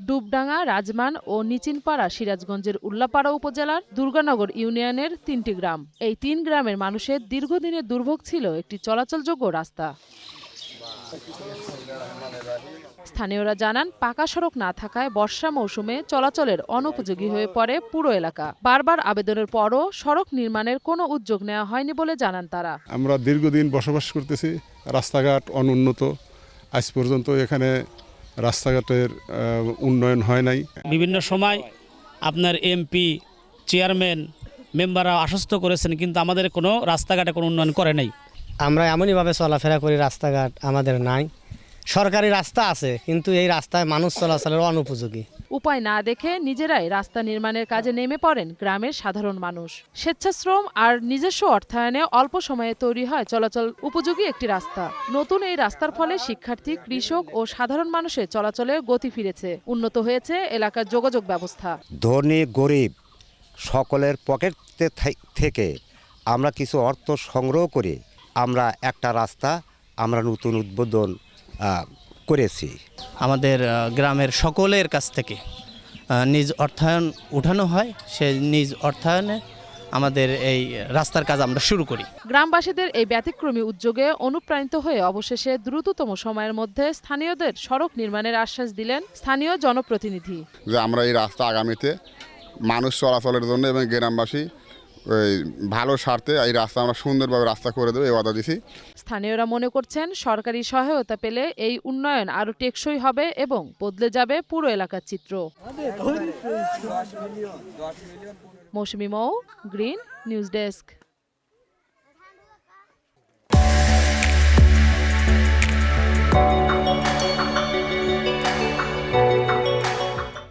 ডুবডাঙ্গা, রাজমান ও নিচিনপাড়া সিরাজগঞ্জের উল্লাপাড়া উপজেলার দুর্গানগর ইউনিয়নের ৩টি গ্রাম। এই ৩ গ্রামের মানুষের দীর্ঘদিনের দুর্ভোগ ছিল একটি চলাচলযোগ্য রাস্তা। স্থানীয়রা জানান, পাকা সড়ক না থাকায় বর্ষা মৌসুমে চলাচলের অনুপযোগী হয়ে পড়ে পুরো এলাকা। বারবার আবেদনের পরও সড়ক নির্মাণের কোনো উদ্যোগ নেওয়া হয়নি বলে জানান তারা। আমরা দীর্ঘদিন বসবাস করতেছি, রাস্তাঘাট অনুন্নত, আজ পর্যন্ত এখানে রাস্তাঘাটের উন্নয়ন হয় নাই। বিভিন্ন সময় আপনার এমপি, চেয়ারম্যান, মেম্বাররা আশ্বস্ত করেছেন, কিন্তু আমাদের কোনো রাস্তাঘাটে কোনো উন্নয়ন করে নাই। আমরা এমনইভাবে চলাফেরা করি, রাস্তাঘাট আমাদের নাই। সরকারি রাস্তা আছে, কিন্তু এই রাস্তায় মানুষ চলাচলের অনুপযোগী। উপায় না দেখে নিজেরাই রাস্তা নির্মাণের কাজে নেমে পড়েন গ্রামের সাধারণ মানুষ। স্বেচ্ছাশ্রম আর নিজস্ব অর্থায়নে অল্প সময়ে তৈরি হয় চলাচল উপযোগী একটি রাস্তা। নতুন এই রাস্তার ফলে শিক্ষার্থী, কৃষক ও সাধারণ মানুষের চলাচলে গতি ফিরেছে। উন্নত হয়েছে এলাকার যোগাযোগ ব্যবস্থা। ধনী গরিব সকলের পকেট থেকে আমরা কিছু অর্থ সংগ্রহ করে আমরা একটা রাস্তা আমরা নতুন উদ্বোধন করেছি। আমাদের গ্রামের সকলের কাছ থেকে নিজ অর্থায়ন উঠানো হয়, সে নিজ অর্থায়নে আমাদের এই রাস্তার কাজ আমরা শুরু করি। গ্রামবাসীদের এই ব্যতিক্রমী উদ্যোগে অনুপ্রাণিত হয়ে অবশেষে দ্রুততম সময়ের মধ্যে স্থানীয়দের সড়ক নির্মাণের আশ্বাস দিলেন স্থানীয় জনপ্রতিনিধি। যে আমরা এই রাস্তা আগামীতে মানুষ চলাচলের জন্য এবং গ্রামবাসী ভালো স্বার্থে এই রাস্তা আমরা সুন্দরভাবে রাস্তা করে দেবো, এই ওয়াদা দিছি। স্থানীয়রা মনে করছেন, সরকারি সহায়তা পেলে এই উন্নয়ন আরও টেকসই হবে এবং বদলে যাবে পুরো এলাকার চিত্র। মৌসুমী মৌ, গ্রিন নিউজ ডেস্ক।